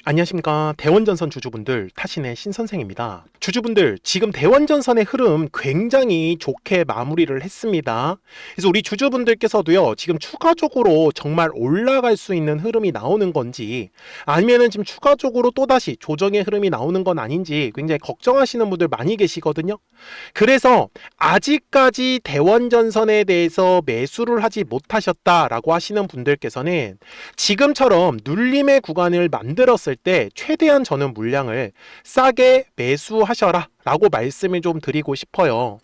안녕하십니까. 대원전선 주주분들, 타신의 신선생입니다. 주주분들, 지금 대원전선의 흐름 굉장히 좋게 마무리를 했습니다. 그래서 우리 주주분들께서도요, 지금 추가적으로 정말 올라갈 수 있는 흐름이 나오는 건지, 아니면은 지금 추가적으로 또다시 조정의 흐름이 나오는 건 아닌지 굉장히 걱정하시는 분들 많이 계시거든요. 그래서 아직까지 대원전선에 대해서 매수를 하지 못하셨다라고 하시는 분들께서는 지금처럼 눌림의 구간을 만들었을 때 최대한 저는 물량을 싸게 매수하셔라 라고 말씀을 좀 드리고 싶어요.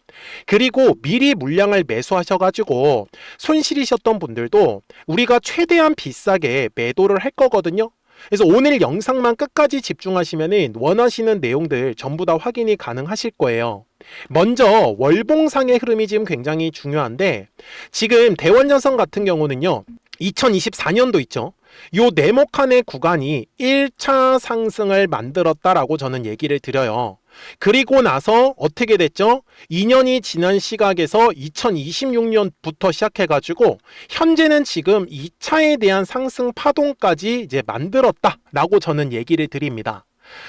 그리고 미리 물량을 매수하셔가지고 손실이셨던 분들도 우리가 최대한 비싸게 매도를 할 거거든요. 그래서 오늘 영상만 끝까지 집중하시면 원하시는 내용들 전부 다 확인이 가능하실 거예요. 먼저 월봉상의 흐름이 지금 굉장히 중요한데, 지금 대원전선 같은 경우는요, 2024년도 있죠. 요 네모칸의 구간이 1차 상승을 만들었다라고 저는 얘기를 드려요. 그리고 나서 어떻게 됐죠? 2년이 지난 시각에서 2026년부터 시작해가지고 현재는 지금 2차에 대한 상승 파동까지 이제 만들었다라고 저는 얘기를 드립니다.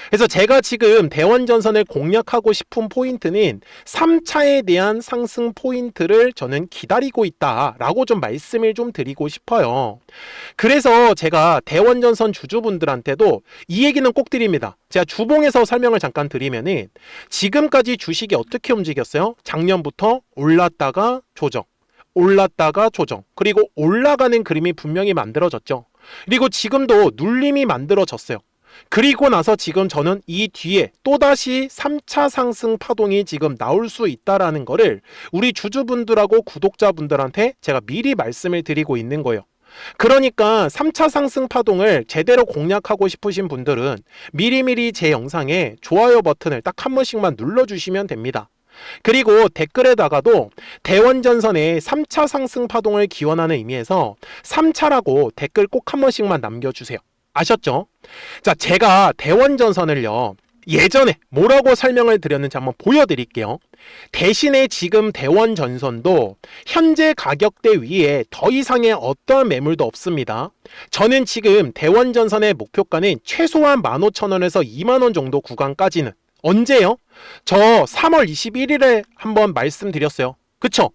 그래서 제가 지금 대원전선을 공략하고 싶은 포인트는 3차에 대한 상승 포인트를 저는 기다리고 있다라고 좀 말씀을 좀 드리고 싶어요. 그래서 제가 대원전선 주주분들한테도 이 얘기는 꼭 드립니다. 제가 주봉에서 설명을 잠깐 드리면은 지금까지 주식이 어떻게 움직였어요? 작년부터 올랐다가 조정, 올랐다가 조정, 그리고 올라가는 그림이 분명히 만들어졌죠. 그리고 지금도 눌림이 만들어졌어요. 그리고 나서 지금 저는 이 뒤에 또다시 3차 상승 파동이 지금 나올 수 있다라는 거를 우리 주주분들하고 구독자분들한테 제가 미리 말씀을 드리고 있는 거예요. 그러니까 3차 상승 파동을 제대로 공략하고 싶으신 분들은 미리미리 제 영상에 좋아요 버튼을 딱 한 번씩만 눌러주시면 됩니다. 그리고 댓글에다가도 대원전선의 3차 상승 파동을 기원하는 의미에서 3차라고 댓글 꼭 한 번씩만 남겨주세요. 아셨죠? 자, 제가 대원전선을요, 예전에 뭐라고 설명을 드렸는지 한번 보여드릴게요. 대신에 지금 대원전선도 현재 가격대 위에 더 이상의 어떠한 매물도 없습니다. 저는 지금 대원전선의 목표가는 최소한 15,000원에서 20,000원 정도 구간까지는, 언제요? 저 3월 21일에 한번 말씀드렸어요. 그쵸?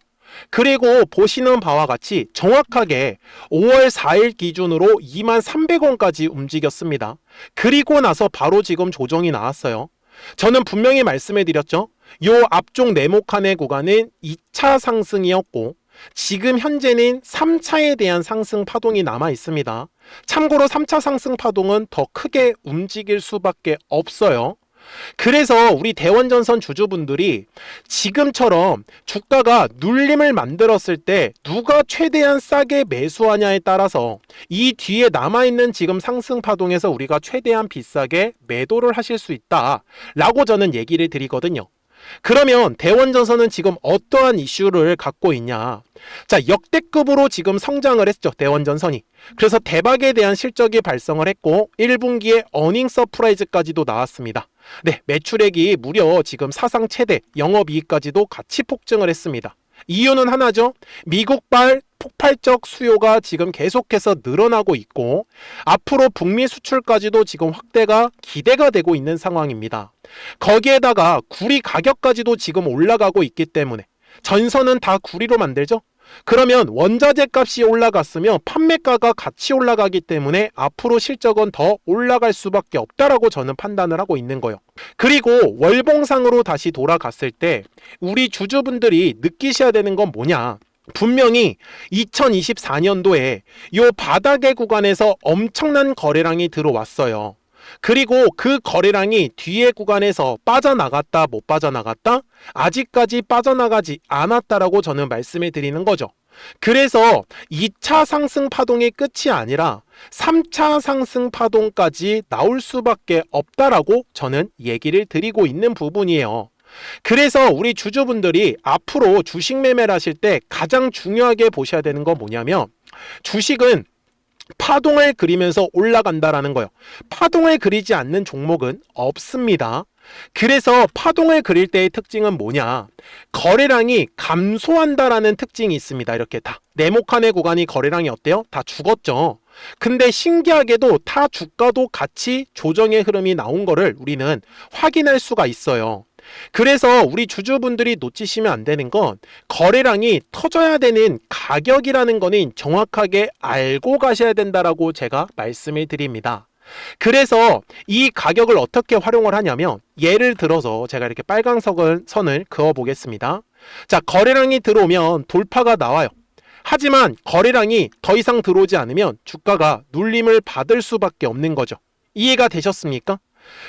그리고 보시는 바와 같이 정확하게 5월 4일 기준으로 23,300원까지 움직였습니다. 그리고 나서 바로 지금 조정이 나왔어요. 저는 분명히 말씀해 드렸죠. 요 앞쪽 네모칸의 구간은 2차 상승이었고 지금 현재는 3차에 대한 상승 파동이 남아 있습니다. 참고로 3차 상승 파동은 더 크게 움직일 수밖에 없어요. 그래서 우리 대원전선 주주분들이 지금처럼 주가가 눌림을 만들었을 때 누가 최대한 싸게 매수하냐에 따라서 이 뒤에 남아있는 지금 상승 파동에서 우리가 최대한 비싸게 매도를 하실 수 있다라고 저는 얘기를 드리거든요. 그러면 대원전선은 지금 어떠한 이슈를 갖고 있냐? 자, 역대급으로 지금 성장을 했죠, 대원전선이. 그래서 대박에 대한 실적이 발생을 했고 1분기에 어닝 서프라이즈까지도 나왔습니다. 네, 매출액이 무려 지금 사상 최대, 영업이익까지도 같이 폭증을 했습니다. 이유는 하나죠. 미국발 폭발적 수요가 지금 계속해서 늘어나고 있고 앞으로 북미 수출까지도 지금 확대가 기대가 되고 있는 상황입니다. 거기에다가 구리 가격까지도 지금 올라가고 있기 때문에 전선은 다 구리로 만들죠. 그러면 원자재 값이 올라갔으면 판매가가 같이 올라가기 때문에 앞으로 실적은 더 올라갈 수밖에 없다라고 저는 판단을 하고 있는 거예요. 그리고 월봉상으로 다시 돌아갔을 때 우리 주주분들이 느끼셔야 되는 건 뭐냐? 분명히 2024년도에 요 바닥의 구간에서 엄청난 거래량이 들어왔어요. 그리고 그 거래량이 뒤에 구간에서 빠져나갔다 못 빠져나갔다? 아직까지 빠져나가지 않았다라고 저는 말씀을 드리는 거죠. 그래서 2차 상승 파동이 끝이 아니라 3차 상승 파동까지 나올 수밖에 없다라고 저는 얘기를 드리고 있는 부분이에요. 그래서 우리 주주분들이 앞으로 주식 매매를 하실 때 가장 중요하게 보셔야 되는 건 뭐냐면 주식은 파동을 그리면서 올라간다라는 거예요. 파동을 그리지 않는 종목은 없습니다. 그래서 파동을 그릴 때의 특징은 뭐냐? 거래량이 감소한다라는 특징이 있습니다. 이렇게 다 네모칸의 구간이 거래량이 어때요? 다 죽었죠. 근데 신기하게도 타 주가도 같이 조정의 흐름이 나온 거를 우리는 확인할 수가 있어요. 그래서 우리 주주분들이 놓치시면 안 되는 건 거래량이 터져야 되는 가격이라는 거는 정확하게 알고 가셔야 된다라고 제가 말씀을 드립니다. 그래서 이 가격을 어떻게 활용을 하냐면, 예를 들어서 제가 이렇게 빨간 선을 그어 보겠습니다. 자, 거래량이 들어오면 돌파가 나와요. 하지만 거래량이 더 이상 들어오지 않으면 주가가 눌림을 받을 수밖에 없는 거죠. 이해가 되셨습니까?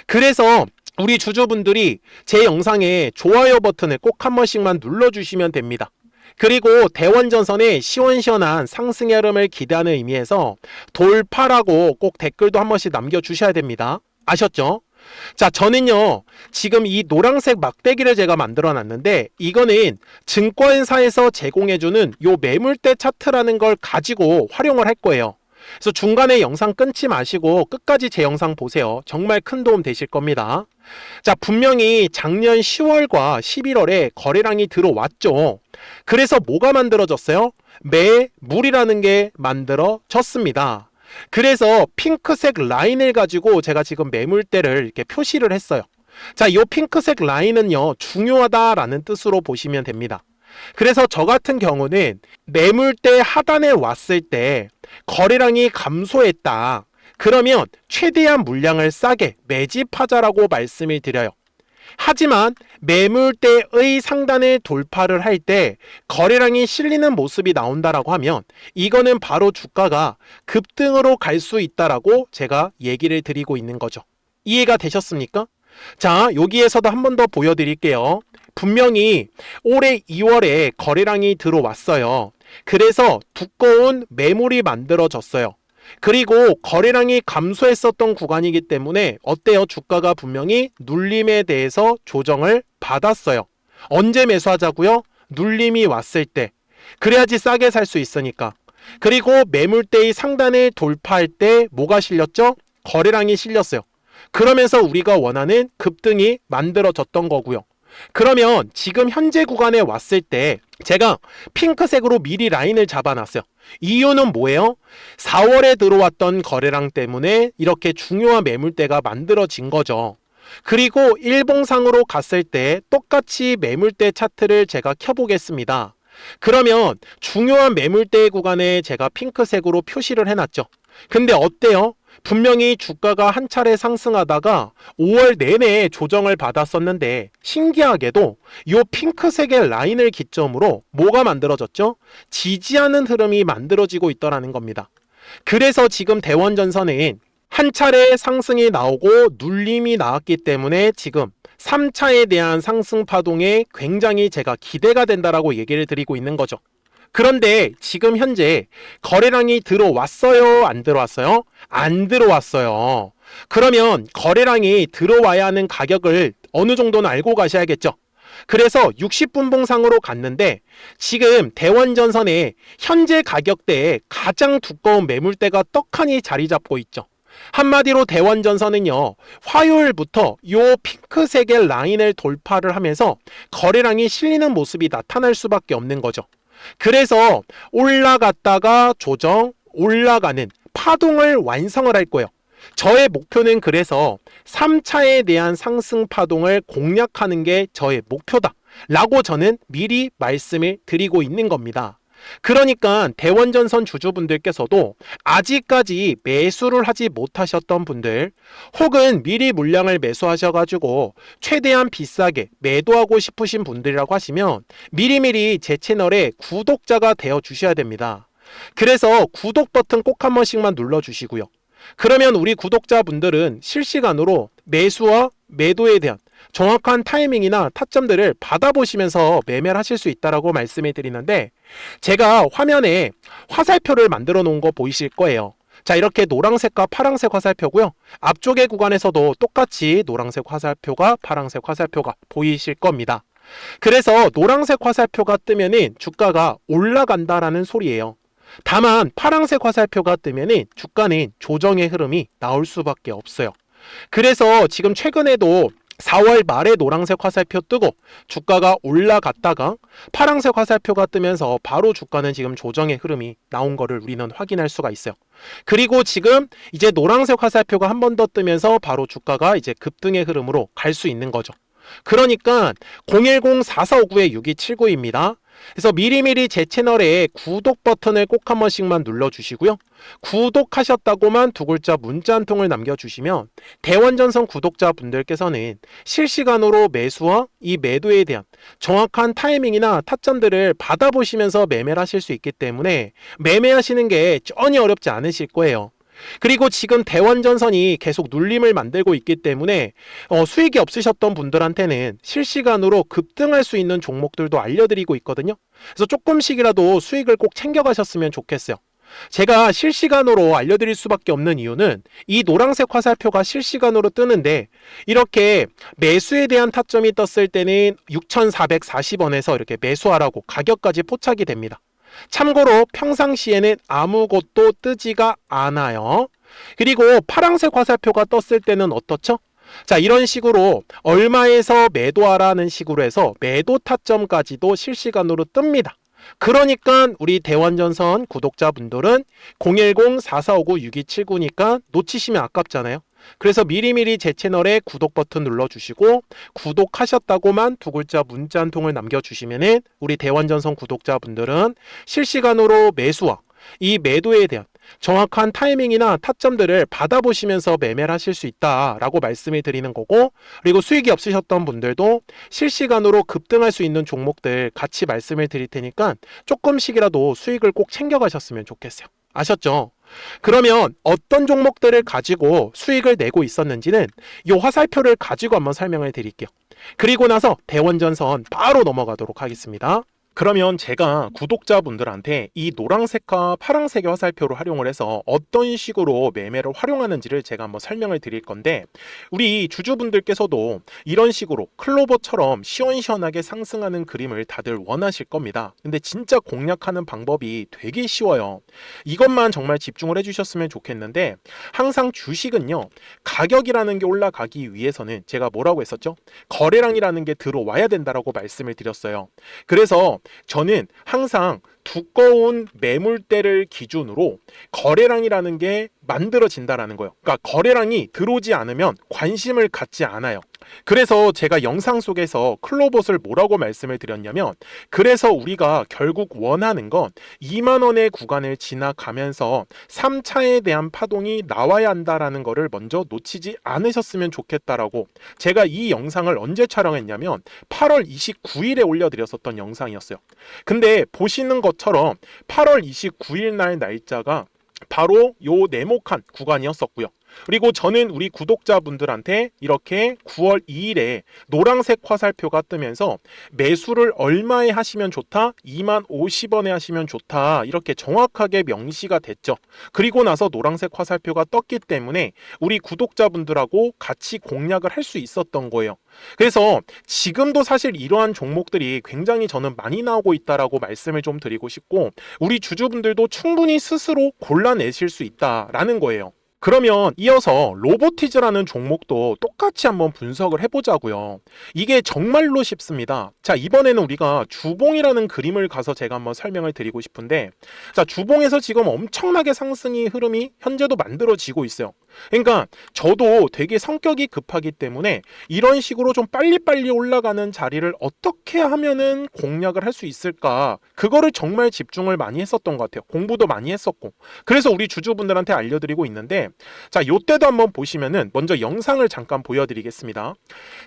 그래서 우리 주주분들이 제 영상에 좋아요 버튼을 꼭 한 번씩만 눌러주시면 됩니다. 그리고 대원전선의 시원시원한 상승의 흐름을 기대하는 의미에서 돌파라고 꼭 댓글도 한 번씩 남겨주셔야 됩니다. 아셨죠? 자, 저는요 지금 이 노란색 막대기를 제가 만들어 놨는데, 이거는 증권사에서 제공해주는 요 매물대 차트라는 걸 가지고 활용을 할 거예요. 그래서 중간에 영상 끊지 마시고 끝까지 제 영상 보세요. 정말 큰 도움 되실 겁니다. 자, 분명히 작년 10월과 11월에 거래량이 들어왔죠. 그래서 뭐가 만들어졌어요? 매물이라는 게 만들어졌습니다. 그래서 핑크색 라인을 가지고 제가 지금 매물대를 이렇게 표시를 했어요. 자, 이 핑크색 라인은요 중요하다라는 뜻으로 보시면 됩니다. 그래서 저 같은 경우는 매물대 하단에 왔을 때 거래량이 감소했다, 그러면 최대한 물량을 싸게 매집하자라고 말씀을 드려요. 하지만 매물대의 상단을 돌파를 할 때 거래량이 실리는 모습이 나온다라고 하면 이거는 바로 주가가 급등으로 갈 수 있다라고 제가 얘기를 드리고 있는 거죠. 이해가 되셨습니까? 자, 여기에서도 한 번 더 보여드릴게요. 분명히 올해 2월에 거래량이 들어왔어요. 그래서 두꺼운 매물이 만들어졌어요. 그리고 거래량이 감소했었던 구간이기 때문에 어때요? 주가가 분명히 눌림에 대해서 조정을 받았어요. 언제 매수하자고요? 눌림이 왔을 때. 그래야지 싸게 살 수 있으니까. 그리고 매물대의 상단을 돌파할 때 뭐가 실렸죠? 거래량이 실렸어요. 그러면서 우리가 원하는 급등이 만들어졌던 거고요. 그러면 지금 현재 구간에 왔을 때 제가 핑크색으로 미리 라인을 잡아놨어요. 이유는 뭐예요? 4월에 들어왔던 거래량 때문에 이렇게 중요한 매물대가 만들어진 거죠. 그리고 일봉상으로 갔을 때 똑같이 매물대 차트를 제가 켜보겠습니다. 그러면 중요한 매물대 구간에 제가 핑크색으로 표시를 해놨죠. 근데 어때요? 분명히 주가가 한 차례 상승하다가 5월 내내 조정을 받았었는데, 신기하게도 이 핑크색의 라인을 기점으로 뭐가 만들어졌죠? 지지하는 흐름이 만들어지고 있더라는 겁니다. 그래서 지금 대원전선은 한 차례 상승이 나오고 눌림이 나왔기 때문에 지금 3차에 대한 상승 파동에 굉장히 제가 기대가 된다라고 얘기를 드리고 있는 거죠. 그런데 지금 현재 거래량이 들어왔어요? 안 들어왔어요? 안 들어왔어요. 그러면 거래량이 들어와야 하는 가격을 어느 정도는 알고 가셔야겠죠. 그래서 60분봉상으로 갔는데 지금 대원전선의 현재 가격대에 가장 두꺼운 매물대가 떡하니 자리 잡고 있죠. 한마디로 대원전선은요, 화요일부터 요 핑크색의 라인을 돌파를 하면서 거래량이 실리는 모습이 나타날 수밖에 없는 거죠. 그래서 올라갔다가 조정, 올라가는 파동을 완성을 할 거예요. 저의 목표는 그래서 3차에 대한 상승 파동을 공략하는 게 저의 목표다 라고 저는 미리 말씀을 드리고 있는 겁니다. 그러니까 대원전선 주주분들께서도 아직까지 매수를 하지 못하셨던 분들, 혹은 미리 물량을 매수하셔가지고 최대한 비싸게 매도하고 싶으신 분들이라고 하시면 미리미리 제 채널에 구독자가 되어 주셔야 됩니다. 그래서 구독 버튼 꼭 한 번씩만 눌러주시고요. 그러면 우리 구독자분들은 실시간으로 매수와 매도에 대한 정확한 타이밍이나 타점들을 받아보시면서 매매를 하실 수 있다고 말씀을 드리는데, 제가 화면에 화살표를 만들어 놓은 거 보이실 거예요. 자, 이렇게 노란색과 파란색 화살표고요. 앞쪽의 구간에서도 똑같이 노란색 화살표가 파란색 화살표가 보이실 겁니다. 그래서 노란색 화살표가 뜨면은 주가가 올라간다라는 소리예요. 다만 파란색 화살표가 뜨면은 주가는 조정의 흐름이 나올 수밖에 없어요. 그래서 지금 최근에도 4월 말에 노란색 화살표 뜨고 주가가 올라갔다가 파란색 화살표가 뜨면서 바로 주가는 지금 조정의 흐름이 나온 거를 우리는 확인할 수가 있어요. 그리고 지금 이제 노란색 화살표가 한 번 더 뜨면서 바로 주가가 이제 급등의 흐름으로 갈 수 있는 거죠. 그러니까 010-4459-6279입니다. 그래서 미리미리 제 채널에 구독 버튼을 꼭 한 번씩만 눌러주시고요. 구독하셨다고만 두 글자 문자 한 통을 남겨주시면 대원전선 구독자분들께서는 실시간으로 매수와 이 매도에 대한 정확한 타이밍이나 타점들을 받아보시면서 매매를 하실 수 있기 때문에 매매하시는 게 전혀 어렵지 않으실 거예요. 그리고 지금 대원전선이 계속 눌림을 만들고 있기 때문에 수익이 없으셨던 분들한테는 실시간으로 급등할 수 있는 종목들도 알려드리고 있거든요. 그래서 조금씩이라도 수익을 꼭 챙겨가셨으면 좋겠어요. 제가 실시간으로 알려드릴 수밖에 없는 이유는 이 노란색 화살표가 실시간으로 뜨는데 이렇게 매수에 대한 타점이 떴을 때는 6,440원에서 이렇게 매수하라고 가격까지 포착이 됩니다. 참고로 평상시에는 아무것도 뜨지가 않아요. 그리고 파란색 화살표가 떴을 때는 어떻죠? 자, 이런 식으로 얼마에서 매도하라는 식으로 해서 매도 타점까지도 실시간으로 뜹니다. 그러니까 우리 대원전선 구독자분들은 010-4459-6279니까 놓치시면 아깝잖아요. 그래서 미리미리 제 채널에 구독 버튼 눌러주시고 구독하셨다고만 두 글자 문자 한 통을 남겨주시면 우리 대원전선 구독자분들은 실시간으로 매수와 이 매도에 대한 정확한 타이밍이나 타점들을 받아보시면서 매매를 하실 수 있다라고 말씀을 드리는 거고, 그리고 수익이 없으셨던 분들도 실시간으로 급등할 수 있는 종목들 같이 말씀을 드릴 테니까 조금씩이라도 수익을 꼭 챙겨가셨으면 좋겠어요. 아셨죠? 그러면 어떤 종목들을 가지고 수익을 내고 있었는지는 이 화살표를 가지고 한번 설명을 드릴게요. 그리고 나서 대원전선 바로 넘어가도록 하겠습니다. 그러면 제가 구독자분들한테 이 노란색과 파란색의 화살표를 활용을 해서 어떤 식으로 매매를 활용하는지를 제가 한번 설명을 드릴 건데, 우리 주주분들께서도 이런 식으로 클로버처럼 시원시원하게 상승하는 그림을 다들 원하실 겁니다. 근데 진짜 공략하는 방법이 되게 쉬워요. 이것만 정말 집중을 해주셨으면 좋겠는데, 항상 주식은요, 가격이라는 게 올라가기 위해서는 제가 뭐라고 했었죠? 거래량이라는 게 들어와야 된다라고 말씀을 드렸어요. 그래서 저는 항상 두꺼운 매물대를 기준으로 거래량이라는 게 만들어진다라는 거예요. 그러니까 거래량이 들어오지 않으면 관심을 갖지 않아요. 그래서 제가 영상 속에서 클로봇을 뭐라고 말씀을 드렸냐면, 그래서 우리가 결국 원하는 건 2만 원의 구간을 지나가면서 3차에 대한 파동이 나와야 한다라는 거를 먼저 놓치지 않으셨으면 좋겠다라고, 제가 이 영상을 언제 촬영했냐면 8월 29일에 올려드렸었던 영상이었어요. 근데 보시는 것처럼 8월 29일 날 날짜가 바로 요 네모칸 구간이었었고요. 그리고 저는 우리 구독자분들한테 이렇게 9월 2일에 노란색 화살표가 뜨면서 매수를 얼마에 하시면 좋다? 2만 50원에 하시면 좋다. 이렇게 정확하게 명시가 됐죠. 그리고 나서 노란색 화살표가 떴기 때문에 우리 구독자분들하고 같이 공략을 할 수 있었던 거예요. 그래서 지금도 사실 이러한 종목들이 굉장히 저는 많이 나오고 있다라고 말씀을 좀 드리고 싶고, 우리 주주분들도 충분히 스스로 골라내실 수 있다라는 거예요. 그러면 이어서 로보티즈라는 종목도 똑같이 한번 분석을 해보자고요. 이게 정말로 쉽습니다. 자, 이번에는 우리가 주봉이라는 그림을 가서 제가 한번 설명을 드리고 싶은데, 자, 주봉에서 지금 엄청나게 상승이 흐름이 현재도 만들어지고 있어요. 그러니까 저도 되게 성격이 급하기 때문에 이런 식으로 좀 빨리빨리 올라가는 자리를 어떻게 하면은 공략을 할 수 있을까, 그거를 정말 집중을 많이 했었던 것 같아요. 공부도 많이 했었고. 그래서 우리 주주분들한테 알려드리고 있는데, 자, 요때도 한번 보시면은 먼저 영상을 잠깐 보여드리겠습니다.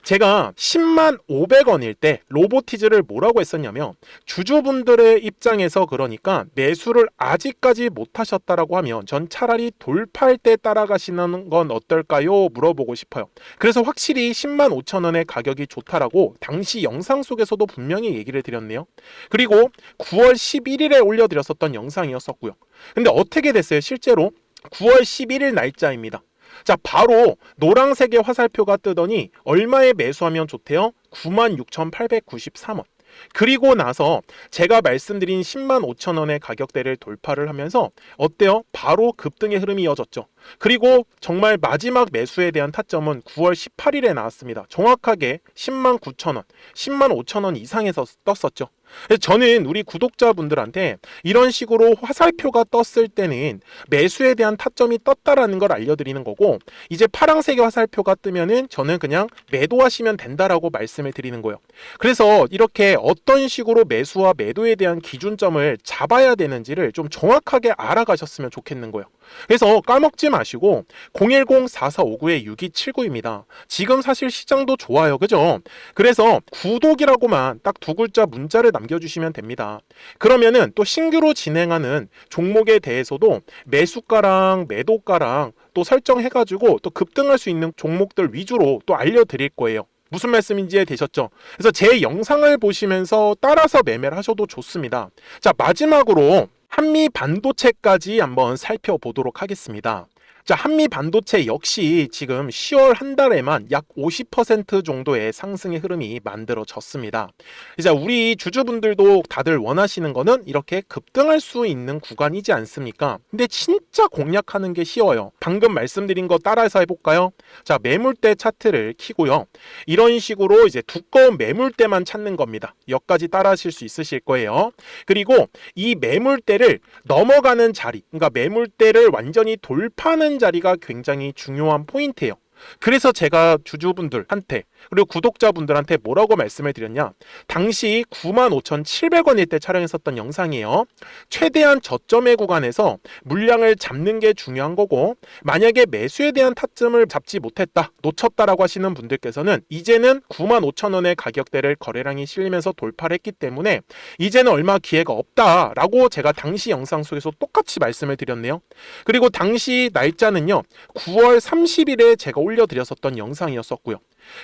제가 10만 500원일 때 로보티즈를 뭐라고 했었냐면, 주주분들의 입장에서 그러니까 매수를 아직까지 못 하셨다라고 하면 전 차라리 돌파할 때 따라가시는 건 어떨까요? 물어보고 싶어요. 그래서 확실히 10만 5천 원의 가격이 좋다라고 당시 영상 속에서도 분명히 얘기를 드렸네요. 그리고 9월 11일에 올려드렸었던 영상이었었고요. 근데 어떻게 됐어요? 실제로 9월 11일 날짜입니다. 자, 바로 노란색의 화살표가 뜨더니 얼마에 매수하면 좋대요? 96,893원. 그리고 나서 제가 말씀드린 105,000원의 가격대를 돌파를 하면서 어때요? 바로 급등의 흐름이 이어졌죠. 그리고 정말 마지막 매수에 대한 타점은 9월 18일에 나왔습니다. 정확하게 109,000원, 105,000원 이상에서 떴었죠. 그래서 저는 우리 구독자분들한테 이런 식으로 화살표가 떴을 때는 매수에 대한 타점이 떴다라는 걸 알려드리는 거고, 이제 파란색의 화살표가 뜨면은 저는 그냥 매도하시면 된다라고 말씀을 드리는 거예요. 그래서 이렇게 어떤 식으로 매수와 매도에 대한 기준점을 잡아야 되는지를 좀 정확하게 알아가셨으면 좋겠는 거예요. 그래서 까먹지 마시고 010-4459-6279입니다. 지금 사실 시장도 좋아요, 그죠? 그래서 구독이라고만 딱 두 글자 문자를 남겨주시면 됩니다. 그러면은 또 신규로 진행하는 종목에 대해서도 매수가랑 매도가랑 또 설정해가지고 또 급등할 수 있는 종목들 위주로 또 알려드릴 거예요. 무슨 말씀인지 되셨죠? 그래서 제 영상을 보시면서 따라서 매매를 하셔도 좋습니다. 자, 마지막으로 한미 반도체까지 한번 살펴보도록 하겠습니다. 자, 한미 반도체 역시 지금 10월 한 달에만 약 50% 정도의 상승의 흐름이 만들어졌습니다. 이제 우리 주주분들도 다들 원하시는 거는 이렇게 급등할 수 있는 구간이지 않습니까? 근데 진짜 공략하는 게 쉬워요. 방금 말씀드린 거 따라서 해볼까요? 자, 매물대 차트를 키고요. 이런 식으로 이제 두꺼운 매물대만 찾는 겁니다. 여기까지 따라 하실 수 있으실 거예요. 그리고 이 매물대를 넘어가는 자리, 그러니까 매물대를 완전히 돌파하는 자리가 굉장히 중요한 포인트예요. 그래서 제가 주주분들한테 그리고 구독자분들한테 뭐라고 말씀을 드렸냐, 당시 95,700원일 때 촬영했었던 영상이에요. 최대한 저점의 구간에서 물량을 잡는 게 중요한 거고, 만약에 매수에 대한 타점을 잡지 못했다, 놓쳤다라고 하시는 분들께서는 이제는 95,000원의 가격대를 거래량이 실리면서 돌파를 했기 때문에 이제는 얼마 기회가 없다라고 제가 당시 영상 속에서 똑같이 말씀을 드렸네요. 그리고 당시 날짜는요, 9월 30일에 제가 올려드렸었던 영상이었었고요.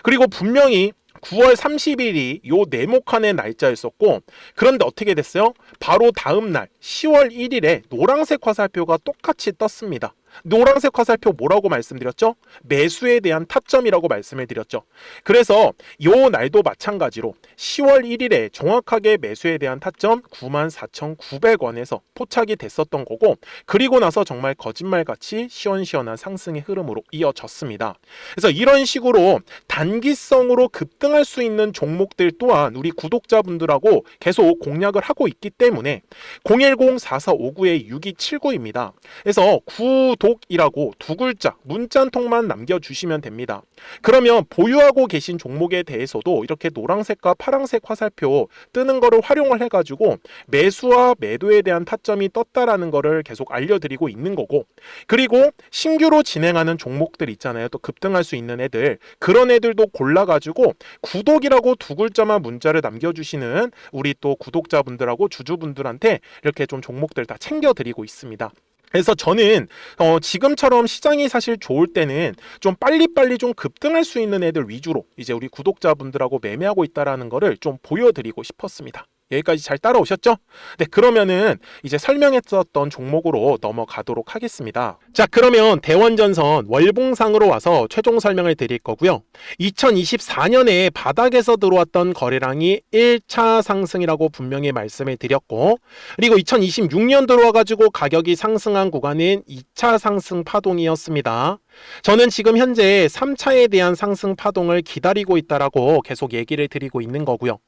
그리고 분명히 9월 30일이 요 네모칸의 날짜였었고, 그런데 어떻게 됐어요? 바로 다음 날 10월 1일에 노란색 화살표가 똑같이 떴습니다. 노란색 화살표 뭐라고 말씀드렸죠? 매수에 대한 타점이라고 말씀을 드렸죠. 그래서 요 날도 마찬가지로 10월 1일에 정확하게 매수에 대한 타점 94,900원에서 포착이 됐었던 거고, 그리고 나서 정말 거짓말같이 시원시원한 상승의 흐름으로 이어졌습니다. 그래서 이런 식으로 단기성으로 급등할 수 있는 종목들 또한 우리 구독자분들하고 계속 공략을 하고 있기 때문에 010-4459-6279입니다. 그래서 구독이라고 두 글자 문자 한 통만 남겨주시면 됩니다. 그러면 보유하고 계신 종목에 대해서도 이렇게 노란색과 파란색 화살표 뜨는 거를 활용을 해가지고 매수와 매도에 대한 타점이 떴다라는 거를 계속 알려드리고 있는 거고, 그리고 신규로 진행하는 종목들 있잖아요. 또 급등할 수 있는 애들, 그런 애들도 골라가지고 구독이라고 두 글자만 문자를 남겨주시는 우리 또 구독자분들하고 주주분들한테 이렇게 좀 종목들 다 챙겨드리고 있습니다. 그래서 저는 지금처럼 시장이 사실 좋을 때는 좀 빨리빨리 좀 급등할 수 있는 애들 위주로 이제 우리 구독자분들하고 매매하고 있다라는 거를 좀 보여드리고 싶었습니다. 여기까지 잘 따라오셨죠? 네, 그러면은 이제 설명했었던 종목으로 넘어가도록 하겠습니다. 자, 그러면 대원전선 월봉상으로 와서 최종 설명을 드릴 거고요. 2024년에 바닥에서 들어왔던 거래량이 1차 상승이라고 분명히 말씀을 드렸고, 그리고 2026년 들어와가지고 가격이 상승한 구간은 2차 상승 파동이었습니다. 저는 지금 현재 3차에 대한 상승 파동을 기다리고 있다라고 계속 얘기를 드리고 있는 거고요.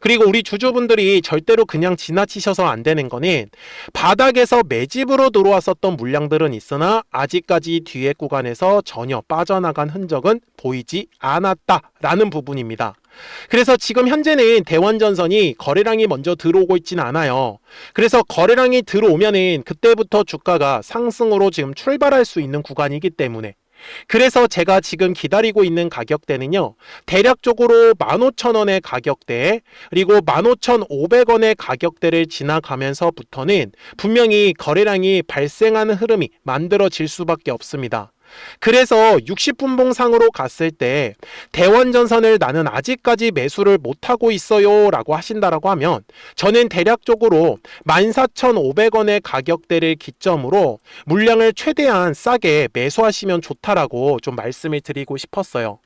그리고 우리 주주분들이 절대로 그냥 지나치셔서 안 되는 거는, 바닥에서 매집으로 들어왔었던 물량들은 있으나 아직까지 뒤에 구간에서 전혀 빠져나간 흔적은 보이지 않았다라는 부분입니다. 그래서 지금 현재는 대원전선이 거래량이 먼저 들어오고 있지는 않아요. 그래서 거래량이 들어오면은 그때부터 주가가 상승으로 지금 출발할 수 있는 구간이기 때문에, 그래서 제가 지금 기다리고 있는 가격대는요, 대략적으로 15,000원의 가격대, 그리고 15,500원의 가격대를 지나가면서부터는 분명히 거래량이 발생하는 흐름이 만들어질 수밖에 없습니다. 그래서 60분봉상으로 갔을 때 대원전선을 나는 아직까지 매수를 못하고 있어요 라고 하신다라고 하면, 저는 대략적으로 14,500원의 가격대를 기점으로 물량을 최대한 싸게 매수하시면 좋다라고 좀 말씀을 드리고 싶었어요.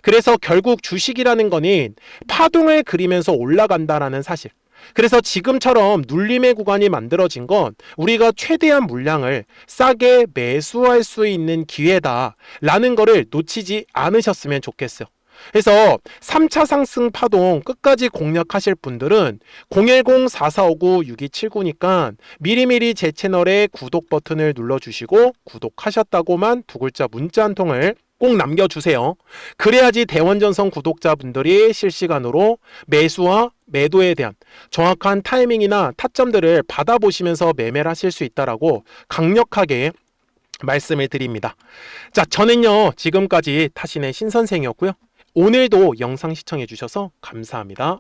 그래서 결국 주식이라는 거는 파동을 그리면서 올라간다라는 사실. 그래서 지금처럼 눌림의 구간이 만들어진 건 우리가 최대한 물량을 싸게 매수할 수 있는 기회다라는 거를 놓치지 않으셨으면 좋겠어요. 그래서 3차 상승 파동 끝까지 공략하실 분들은 010-4459-6279니까 미리미리 제 채널에 구독 버튼을 눌러주시고 구독하셨다고만 두 글자 문자 한 통을 꼭 남겨주세요. 그래야지 대원전선 구독자분들이 실시간으로 매수와 매도에 대한 정확한 타이밍이나 타점들을 받아보시면서 매매를 하실 수 있다라고 강력하게 말씀을 드립니다. 자, 저는요 지금까지 타신의 신선생이었고요. 오늘도 영상 시청해 주셔서 감사합니다.